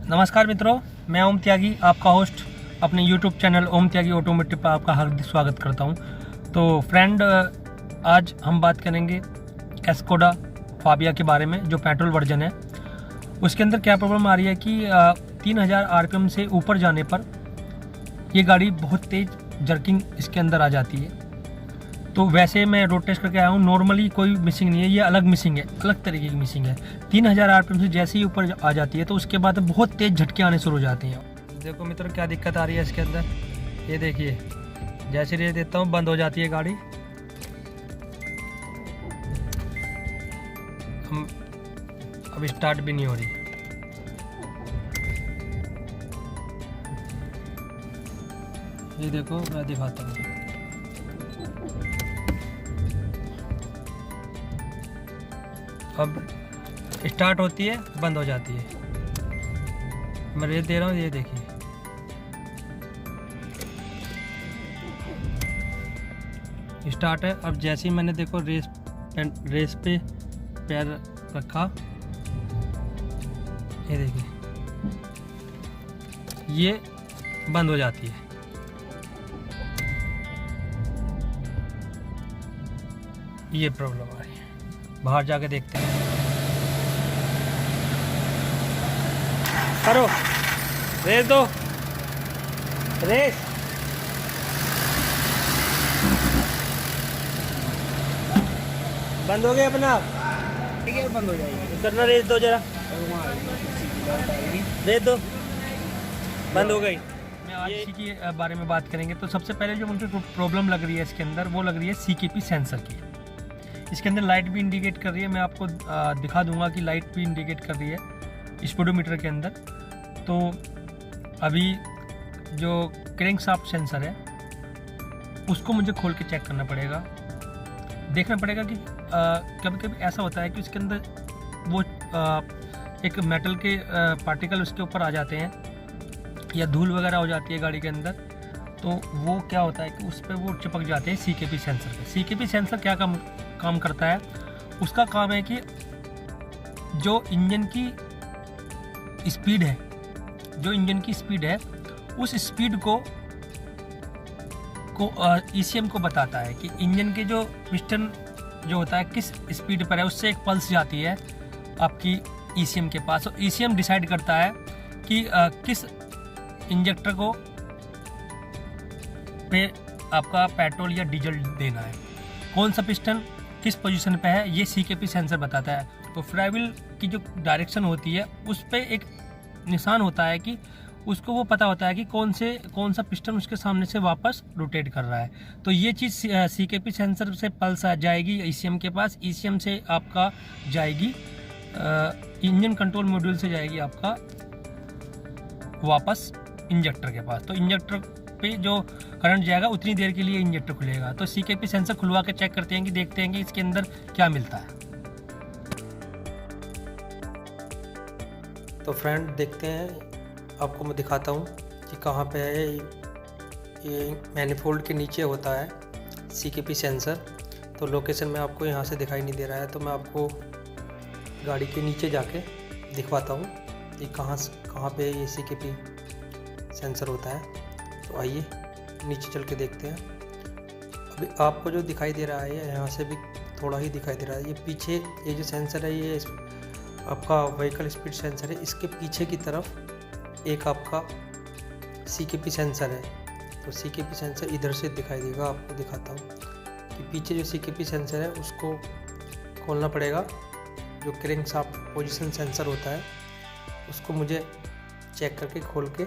नमस्कार मित्रों, मैं ओम त्यागी, आपका होस्ट अपने YouTube चैनल ओम त्यागी ऑटोमोटिव पर आपका हार्दिक स्वागत करता हूं। तो फ्रेंड, आज हम बात करेंगे एस्कोडा फाबिया के बारे में, जो पेट्रोल वर्जन है। उसके अंदर क्या प्रॉब्लम आ रही है कि 3000 RPM से ऊपर जाने पर ये गाड़ी बहुत तेज़ जर्किंग इसके अंदर आ जाती है। तो वैसे मैं रोड टेस्ट करके आया हूँ, नॉर्मली कोई मिसिंग नहीं है, ये अलग मिसिंग है, अलग तरीके की मिसिंग है। 3000 RPM से जैसे ही ऊपर आ जाती है तो उसके बाद बहुत तेज़ झटके आने शुरू हो जाते हैं। देखो मित्रों, क्या दिक्कत आ रही है इसके अंदर, ये देखिए। जैसे रेस देता हूँ बंद हो जाती है गाड़ी। हम अब स्टार्ट भी नहीं हो रही। ये देखो, मैं दिखाता हूँ। अब स्टार्ट होती है, बंद हो जाती है। मैं रेस दे रहा हूँ, ये देखिए। स्टार्ट है। अब जैसे ही मैंने देखो रेस पे पैर रखा, ये देखिए, ये बंद हो जाती है। ये प्रॉब्लम आ रही है। बाहर जाके देखते हैं। करो, रेस दो, रेस। बंद हो गया अपना आप, ठीक है, बंद हो जाएगी। करना, रेस दो जरा, रेस दो, बंद हो गई। मैं आज इसी के बारे में बात करेंगे। तो सबसे पहले जो मुझे प्रॉब्लम लग रही है इसके अंदर, वो लग रही है CKP सेंसर की। इसके अंदर लाइट भी इंडिकेट कर रही है। मैं आपको दिखा दूंगा कि लाइट भी इंडिकेट कर रही है स्पीडोमीटर के अंदर। तो अभी जो क्रैंकशाफ्ट सेंसर है उसको मुझे खोल के चेक करना पड़ेगा। देखना पड़ेगा कि कभी कभी ऐसा होता है कि उसके अंदर वो एक मेटल के पार्टिकल उसके ऊपर आ जाते हैं, या धूल वगैरह हो जाती है गाड़ी के अंदर। तो वो क्या होता है कि उस पर वो चिपक जाते हैं CKP सेंसर पे। CKP सेंसर क्या काम करता है? उसका काम है कि जो इंजन की स्पीड है, उस स्पीड को ECM को बताता है कि इंजन के जो पिस्टन जो होता है किस स्पीड पर है। उससे एक पल्स जाती है आपकी ECM के पास। और ECM डिसाइड करता है कि किस इंजेक्टर को पे आपका पेट्रोल या डीजल देना है, कौन सा पिस्टन किस पोजीशन पे है, ये CKP सेंसर बताता है। तो फ्लाईव्हील की जो डायरेक्शन होती है उस पे एक निशान होता है कि उसको वो पता होता है कि कौन सा पिस्टन उसके सामने से वापस रोटेट कर रहा है। तो ये चीज़ CKP सेंसर से पल्स आ जाएगी ECM के पास। ECM से आपका जाएगी इंजन कंट्रोल मॉड्यूल से जाएगी आपका वापस इंजेक्टर के पास। तो इंजेक्टर पे जो करंट जाएगा उतनी देर के लिए इंजेक्टर खुलेगा। तो CKP सेंसर खुलवा के चेक करते हैं कि देखते हैं कि इसके अंदर क्या मिलता है। तो फ्रेंड, देखते हैं, आपको मैं दिखाता हूँ कि कहाँ पे है। ये मैनिफोल्ड के नीचे होता है CKP सेंसर। तो लोकेशन में आपको यहाँ से दिखाई नहीं दे रहा है, तो मैं आपको गाड़ी के नीचे जाके दिखवाता हूँ कि कहाँ पे ये CKP सेंसर होता है। तो आइए नीचे चल के देखते हैं। अभी आपको जो दिखाई दे रहा है, यहाँ से भी थोड़ा ही दिखाई दे रहा है। ये पीछे ये जो सेंसर है, ये आपका व्हीकल स्पीड सेंसर है। इसके पीछे की तरफ एक आपका CKP सेंसर है। तो CKP सेंसर इधर से दिखाई देगा। आपको दिखाता हूँ कि पीछे जो CKP सेंसर है उसको खोलना पड़ेगा। जो क्रैंकशाफ्ट पोजीशन सेंसर होता है उसको मुझे चेक करके खोल के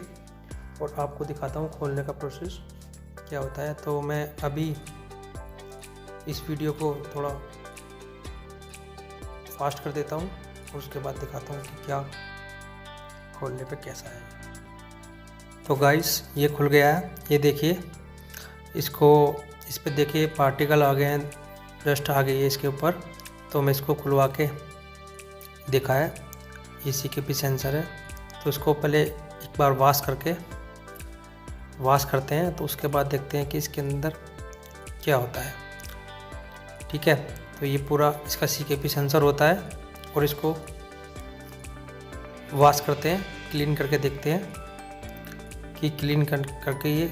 और आपको दिखाता हूँ खोलने का प्रोसेस क्या होता है। तो मैं अभी इस वीडियो को थोड़ा फास्ट कर देता हूँ और उसके बाद दिखाता हूँ कि क्या खोलने पे कैसा है। तो गाइस, ये खुल गया है। ये देखिए, इस पे देखिए पार्टिकल आ गए हैं, डस्ट आ गई है इसके ऊपर। तो मैं इसको खुलवा के देखा है। ये CKP सेंसर है। तो इसको पहले एक बार वॉश करते हैं, तो उसके बाद देखते हैं कि इसके अंदर क्या होता है। ठीक है, तो ये पूरा इसका CKP सेंसर होता है और इसको वॉश करते हैं क्लीन करके देखते हैं कि क्लीन करके ये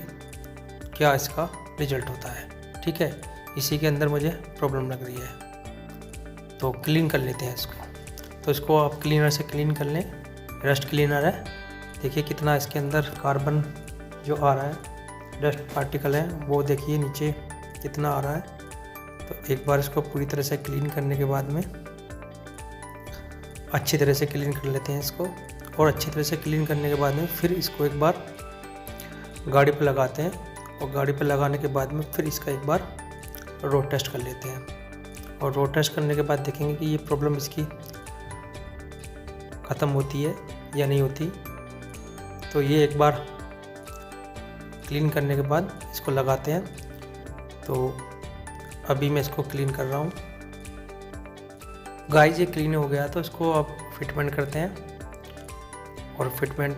क्या इसका रिजल्ट होता है। ठीक है, इसी के अंदर मुझे प्रॉब्लम लग रही है, तो क्लीन कर लेते हैं इसको। तो इसको आप क्लीनर से क्लीन कर लें, रस्ट क्लीनर है। देखिए कितना इसके अंदर कार्बन जो आ रहा है, डस्ट पार्टिकल है वो देखिए नीचे कितना आ रहा है। तो एक बार इसको पूरी तरह से क्लीन करने के बाद में अच्छी तरह से क्लीन कर लेते हैं इसको, और अच्छी तरह से क्लीन करने के बाद में फिर इसको एक बार गाड़ी पर लगाते हैं, और गाड़ी पर लगाने के बाद में फिर इसका एक बार रोड टेस्ट कर लेते हैं। और रोड टेस्ट करने के बाद देखेंगे कि ये प्रॉब्लम इसकी ख़त्म होती है या नहीं होती। तो ये एक बार क्लीन करने के बाद इसको लगाते हैं। तो अभी मैं इसको क्लीन कर रहा हूँ। गाइस ये क्लीन हो गया, तो इसको अब फिटमेंट करते हैं। और फिटमेंट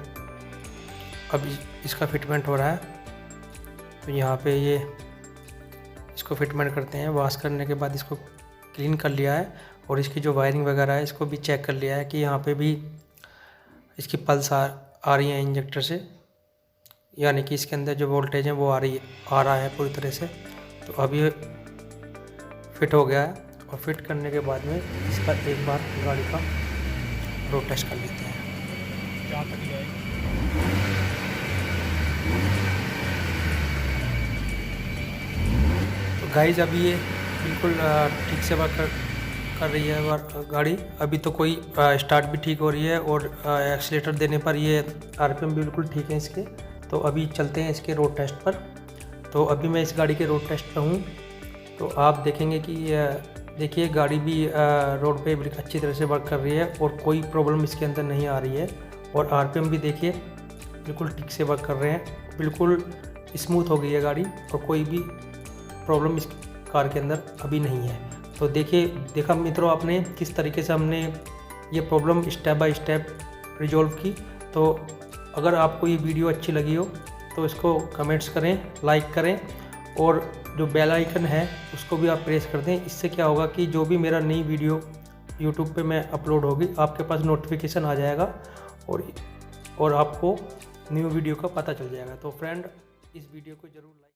अभी इसका फिटमेंट हो रहा है, तो यहाँ पे ये इसको फिटमेंट करते हैं। वॉश करने के बाद इसको क्लीन कर लिया है, और इसकी जो वायरिंग वगैरह है इसको भी चेक कर लिया है कि यहाँ पे भी इसकी पल्स आ रही है इंजेक्टर से, यानी कि इसके अंदर जो वोल्टेज है वो आ रहा है पूरी तरह से। तो अब ये फिट हो गया है, और फिट करने के बाद में इसका एक बार गाड़ी का रोड टेस्ट कर लेते हैं। तो गाइस अभी ये बिल्कुल ठीक से वर्क कर रही है गाड़ी। अभी तो कोई स्टार्ट भी ठीक हो रही है, और एक्सीलेटर देने पर ये आरपीएम बिल्कुल ठीक है इसके। तो अभी चलते हैं इसके रोड टेस्ट पर। तो अभी मैं इस गाड़ी के रोड टेस्ट पर हूँ, तो आप देखेंगे कि देखिए गाड़ी भी रोड पे बिल्कुल अच्छी तरह से वर्क कर रही है, और कोई प्रॉब्लम इसके अंदर नहीं आ रही है। और आरपीएम भी देखिए बिल्कुल ठीक से वर्क कर रहे हैं, बिल्कुल स्मूथ हो गई है गाड़ी, और कोई भी प्रॉब्लम इस कार के अंदर अभी नहीं है। तो देखा मित्रों आपने किस तरीके से हमने ये problem step by step resolve की। तो अगर आपको ये वीडियो अच्छी लगी हो तो इसको कमेंट्स करें, लाइक करें, और जो बेल आइकन है उसको भी आप प्रेस कर दें। इससे क्या होगा कि जो भी मेरा नई वीडियो यूट्यूब पे मैं अपलोड होगी आपके पास नोटिफिकेशन आ जाएगा, और आपको न्यू वीडियो का पता चल जाएगा। तो फ्रेंड इस वीडियो को ज़रूर लाइक